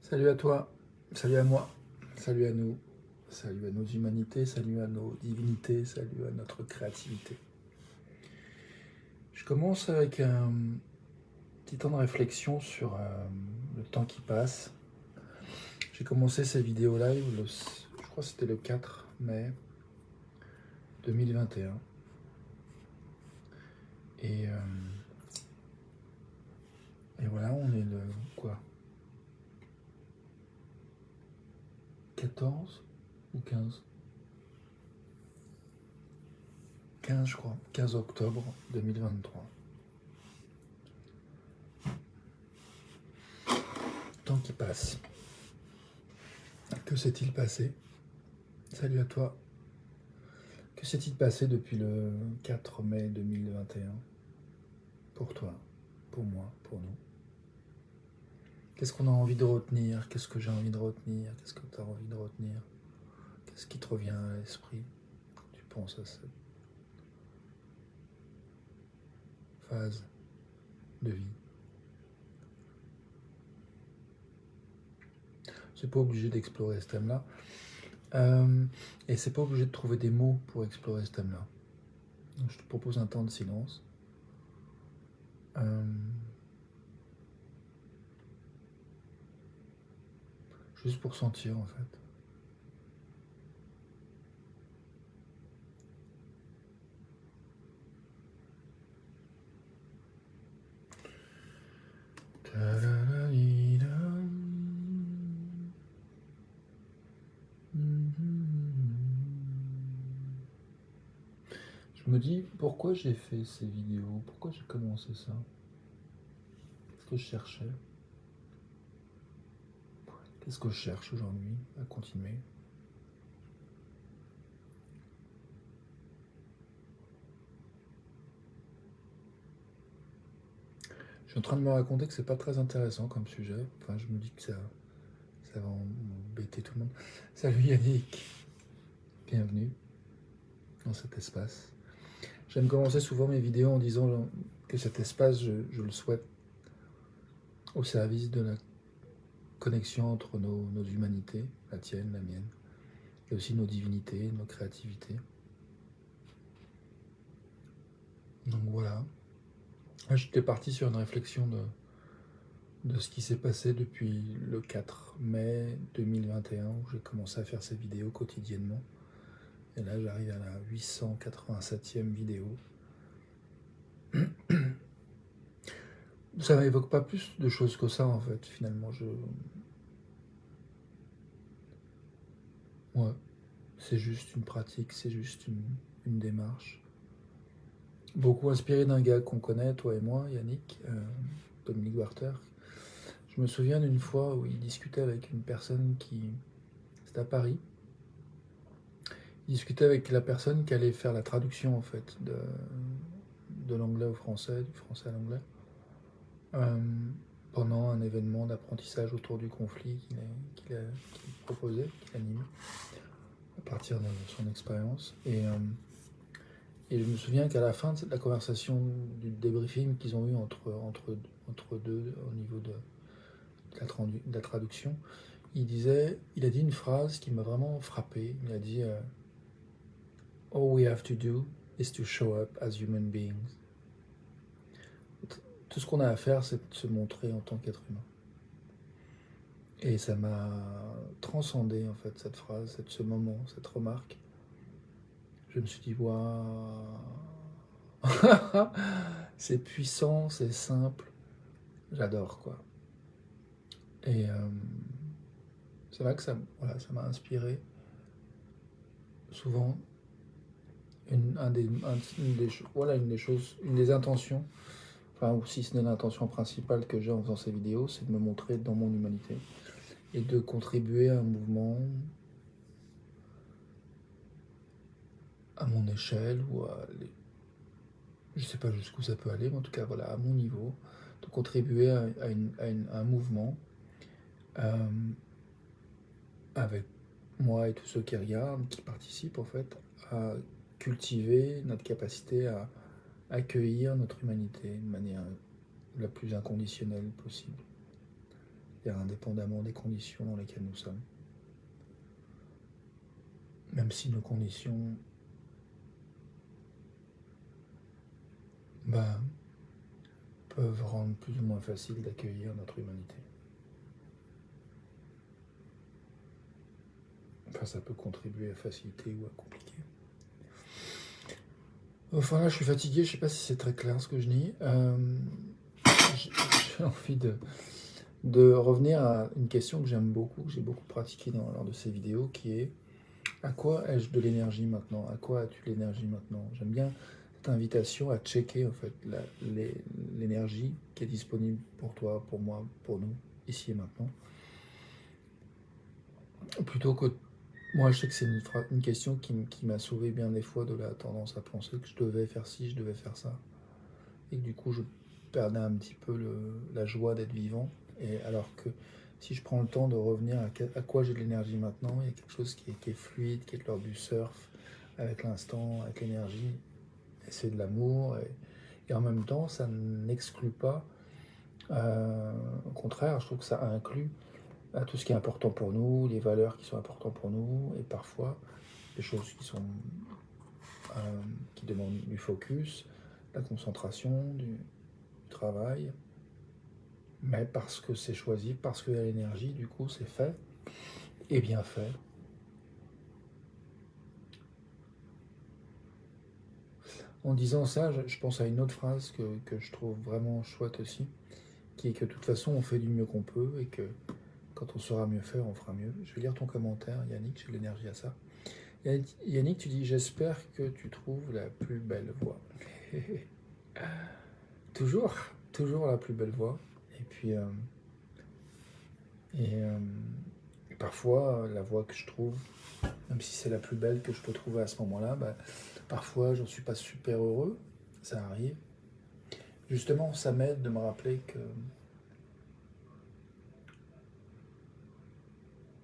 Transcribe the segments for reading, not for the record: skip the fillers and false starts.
Salut à toi, salut à moi, salut à nous, salut à nos humanités, salut à nos divinités, salut à notre créativité. Je commence avec un petit temps de réflexion sur le temps qui passe. J'ai commencé ces vidéos live, je crois que c'était le 4 mai 2021. Et, euh, et voilà, on est le quoi 14 ou 15 15 je crois, 15 octobre 2023. Temps qui passe. Que s'est-il passé? Salut à toi. Que s'est-il passé depuis le 4 mai 2021 pour toi, pour moi, pour nous? Qu'est-ce qu'on a envie de retenir? Qu'est-ce que j'ai envie de retenir? Qu'est-ce que tu as envie de retenir? Qu'est-ce qui te revient à l'esprit quand tu penses à cette phase de vie? C'est pas obligé d'explorer ce thème-là. Et c'est pas obligé de trouver des mots pour explorer ce thème-là. Donc je te propose un temps de silence. Juste pour sentir en fait. Je me dis pourquoi j'ai fait ces vidéos, pourquoi j'ai commencé ça? Qu'est-ce que je cherchais? Qu'est-ce que je cherche aujourd'hui à continuer? Je suis en train de me raconter que c'est pas très intéressant comme sujet. Enfin, je me dis que ça va embêter tout le monde. Salut Yannick, bienvenue dans cet espace. J'aime commencer souvent mes vidéos en disant que cet espace, je le souhaite au service de la connexion entre nos humanités, la tienne, la mienne, et aussi nos divinités, nos créativités. Donc voilà. Là, j'étais parti sur une réflexion de ce qui s'est passé depuis le 4 mai 2021, où j'ai commencé à faire ces vidéos quotidiennement. Et là, j'arrive à la 887e vidéo. Ça m'évoque pas plus de choses que ça, en fait, finalement. Ouais, c'est juste une pratique, c'est juste une démarche. Beaucoup inspiré d'un gars qu'on connaît, toi et moi, Yannick, Dominique Warter. Je me souviens d'une fois où il discutait avec une personne qui... C'était à Paris. Il discutait avec la personne qui allait faire la traduction, en fait, de l'anglais au français, du français à l'anglais, euh, pendant un événement d'apprentissage autour du conflit qu'il proposait, qu'il animait, à partir de son expérience. Et je me souviens qu'à la fin de la conversation, du débriefing qu'ils ont eu entre deux au niveau de la traduction, il a dit une phrase qui m'a vraiment frappé. Il a dit All we have to do is to show up as human beings. Tout ce qu'on a à faire, c'est de se montrer en tant qu'être humain. Et ça m'a transcendé, en fait, cette phrase, ce moment, cette remarque. Je me suis dit, waouh, c'est puissant, c'est simple, j'adore, quoi. Et c'est vrai que ça m'a inspiré souvent une des intentions, enfin, ou si ce n'est l'intention principale que j'ai en faisant ces vidéos, c'est de me montrer dans mon humanité et de contribuer à un mouvement à mon échelle je sais pas jusqu'où ça peut aller, mais en tout cas voilà, à mon niveau, de contribuer à un mouvement euh, avec moi et tous ceux qui regardent, qui participent en fait, à cultiver notre capacité à accueillir notre humanité de manière la plus inconditionnelle possible. c'est-à-dire indépendamment des conditions dans lesquelles nous sommes. Même si nos conditions peuvent rendre plus ou moins facile d'accueillir notre humanité. Enfin, ça peut contribuer à faciliter ou à compliquer. Enfin là, je suis fatigué, je ne sais pas si c'est très clair ce que je dis. J'ai envie de revenir à une question que j'aime beaucoup, que j'ai beaucoup pratiquée lors de ces vidéos, qui est: à quoi ai-je de l'énergie maintenant? À quoi as-tu l'énergie maintenant? J'aime bien cette invitation à checker en fait l'énergie qui est disponible pour toi, pour moi, pour nous, ici et maintenant. Plutôt que... Moi, je sais que c'est une question qui m'a sauvé bien des fois de la tendance à penser que je devais faire ci, je devais faire ça. Et que du coup, je perdais un petit peu la joie d'être vivant. Et alors que si je prends le temps de revenir à quoi j'ai de l'énergie maintenant, il y a quelque chose qui est fluide, qui est de l'ordre du surf, avec l'instant, avec l'énergie. Et c'est de l'amour. Et en même temps, ça n'exclut pas. Au contraire, je trouve que ça inclut tout ce qui est important pour nous, les valeurs qui sont importantes pour nous, et parfois des choses qui demandent du focus, la concentration, du travail, mais parce que c'est choisi, parce qu'il y a l'énergie, du coup c'est fait, et bien fait. En disant ça, je pense à une autre phrase que je trouve vraiment chouette aussi, qui est que de toute façon on fait du mieux qu'on peut, et que quand on saura mieux faire, on fera mieux. Je vais lire ton commentaire, Yannick, j'ai de l'énergie à ça. Yannick, tu dis: j'espère que tu trouves la plus belle voie. toujours la plus belle voie. Et puis, parfois, la voie que je trouve, même si c'est la plus belle que je peux trouver à ce moment-là, parfois, j'en suis pas super heureux. Ça arrive. Justement, ça m'aide de me rappeler que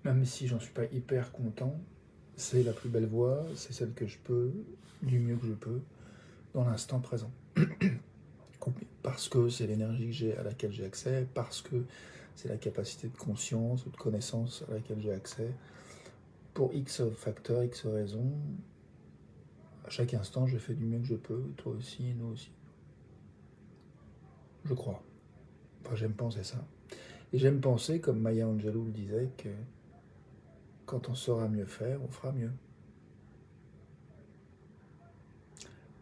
même si j'en suis pas hyper content, c'est la plus belle voie, c'est celle que je peux, du mieux que je peux, dans l'instant présent. Parce que c'est l'énergie que j'ai, à laquelle j'ai accès, parce que c'est la capacité de conscience ou de connaissance à laquelle j'ai accès. Pour X facteurs, X raisons, à chaque instant, je fais du mieux que je peux, toi aussi, nous aussi. Je crois. Enfin, j'aime penser ça. Et j'aime penser, comme Maya Angelou le disait, que quand on saura mieux faire, on fera mieux.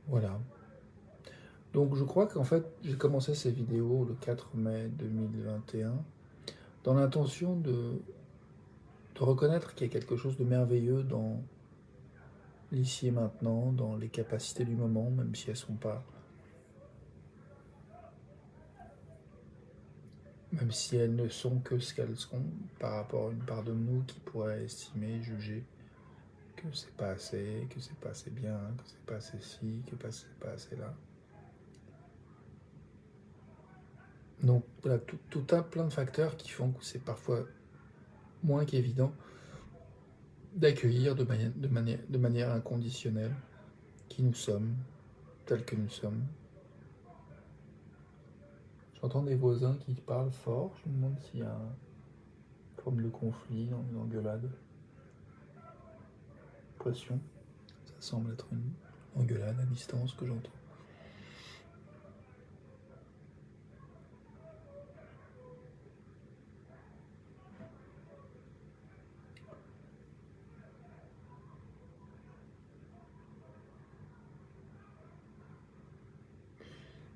Voilà. Donc je crois qu'en fait, j'ai commencé ces vidéos le 4 mai 2021 dans l'intention de reconnaître qu'il y a quelque chose de merveilleux dans l'ici et maintenant, dans les capacités du moment, même si elles sont pas... Même si elles ne sont que ce qu'elles sont par rapport à une part de nous qui pourrait estimer, juger que c'est pas assez, que c'est pas assez bien, que c'est pas assez ci, que c'est pas assez là. Donc voilà, tout un plein de facteurs qui font que c'est parfois moins qu'évident d'accueillir de manière inconditionnelle qui nous sommes, tels que nous sommes. J'entends des voisins qui parlent fort, je me demande s'il y a une forme de conflit, une engueulade. Pression. Ça semble être une engueulade à distance que j'entends.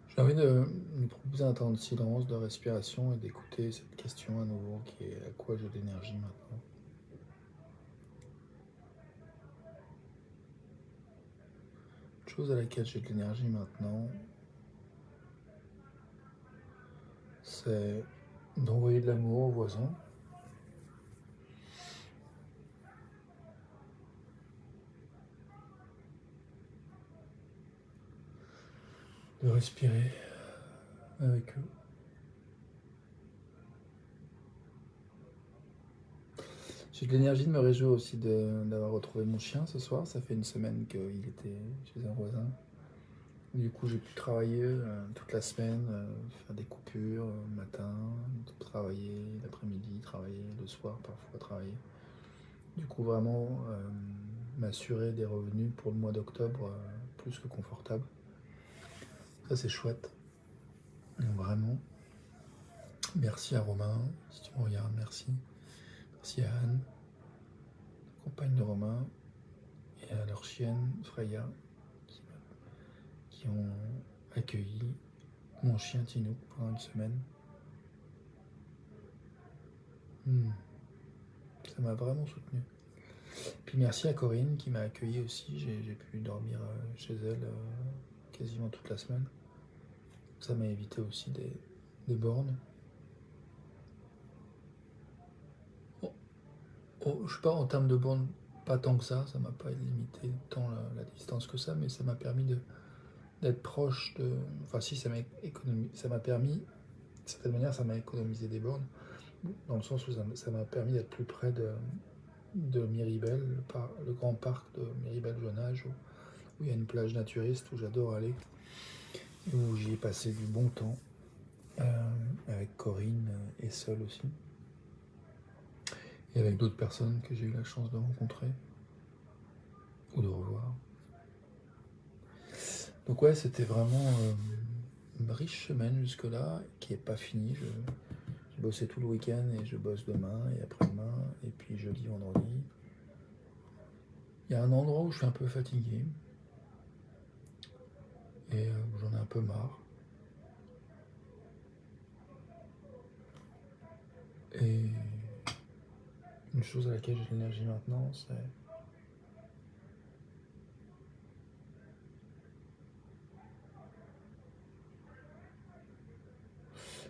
J'ai envie de nous proposer un temps de silence, de respiration et d'écouter cette question à nouveau qui est: à quoi j'ai d'énergie maintenant? Une chose à laquelle j'ai de l'énergie maintenant, c'est d'envoyer de l'amour aux voisins. De respirer avec eux. J'ai de l'énergie de me réjouir aussi d'avoir retrouvé mon chien ce soir. Ça fait une semaine qu'il était chez un voisin. Du coup, j'ai pu travailler toute la semaine, faire des coupures le matin, travailler l'après-midi. le soir parfois travailler. Du coup, vraiment, m'assurer des revenus pour le mois d'octobre plus que confortable. Ça, c'est chouette. Donc, vraiment, merci à Romain, si tu me regardes, merci. Merci à Anne, compagne de Romain, et à leur chienne, Freya, qui ont accueilli mon chien Tino pendant une semaine. Ça m'a vraiment soutenu. Puis merci à Corinne qui m'a accueilli aussi. J'ai pu dormir chez elle quasiment toute la semaine. Ça m'a évité aussi des bornes. Je sais pas, en termes de bornes, pas tant que ça m'a pas limité tant la distance que ça, mais ça m'a permis d'être proche de. Enfin, si, ça m'a permis, de certaine manière, ça m'a économisé des bornes, dans le sens où ça m'a permis d'être plus près de Miribel, le grand parc de Miribel-Jonage, où il y a une plage naturiste où j'adore aller, et où j'y ai passé du bon temps, avec Corinne et seul aussi, et avec d'autres personnes que j'ai eu la chance de rencontrer ou de revoir. Donc ouais, c'était vraiment une riche semaine jusque-là, qui n'est pas finie. J'ai bossé tout le week-end et je bosse demain et après-demain, et puis jeudi, vendredi. Il y a un endroit où je suis un peu fatigué, et j'en ai un peu marre. Et une chose à laquelle j'ai de l'énergie maintenant, c'est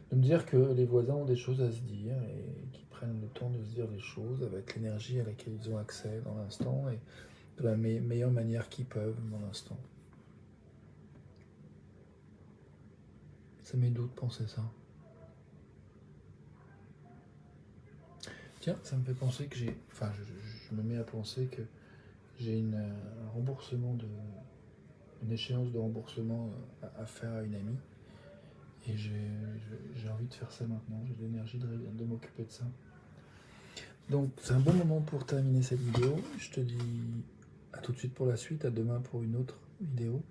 de me dire que les voisins ont des choses à se dire et qu'ils prennent le temps de se dire les choses avec l'énergie à laquelle ils ont accès dans l'instant et de la meilleure manière qu'ils peuvent dans l'instant. Ça m'est doux de penser ça. Tiens, ça me fait penser que je me mets à penser que j'ai un remboursement une échéance de remboursement à faire à une amie. Et j'ai envie de faire ça maintenant, j'ai l'énergie de m'occuper de ça. Donc c'est un bon moment pour terminer cette vidéo. Je te dis à tout de suite pour la suite, à demain pour une autre vidéo.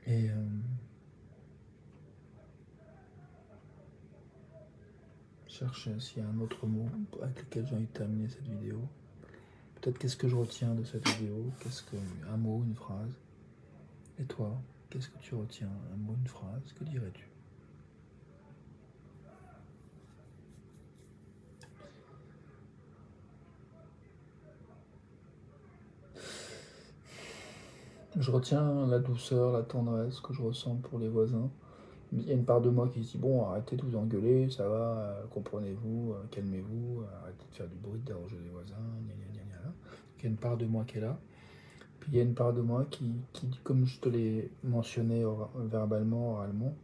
Et cherche s'il y a un autre mot avec lequel j'ai envie de terminer cette vidéo. Peut-être qu'est-ce que je retiens de cette vidéo, un mot, une phrase. Et toi, qu'est-ce que tu retiens, un mot, une phrase, que dirais-tu? Je retiens la douceur, la tendresse que je ressens pour les voisins. Il y a une part de moi qui se dit bon, arrêtez de vous engueuler, ça va, comprenez-vous, calmez-vous, arrêtez de faire du bruit, de déranger les voisins, gna gna gna gna. Il y a une part de moi qui est là. Puis il y a une part de moi qui comme je te l'ai mentionné verbalement, oralement,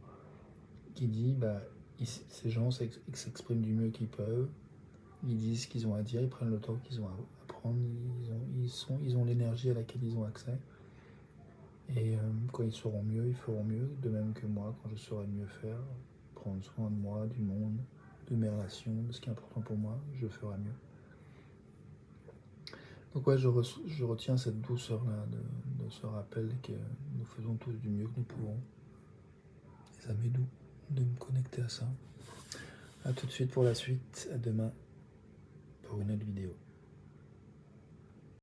qui dit bah, ces gens s'expriment du mieux qu'ils peuvent, ils disent ce qu'ils ont à dire, ils prennent le temps qu'ils ont à prendre, ils ont l'énergie à laquelle ils ont accès. Et quand ils sauront mieux, ils feront mieux, de même que moi, quand je saurai mieux faire, prendre soin de moi, du monde, de mes relations, de ce qui est important pour moi, je ferai mieux. Donc ouais, je retiens cette douceur-là, de ce rappel que nous faisons tous du mieux que nous pouvons. Et ça m'est doux de me connecter à ça. A tout de suite pour la suite, à demain pour une autre vidéo.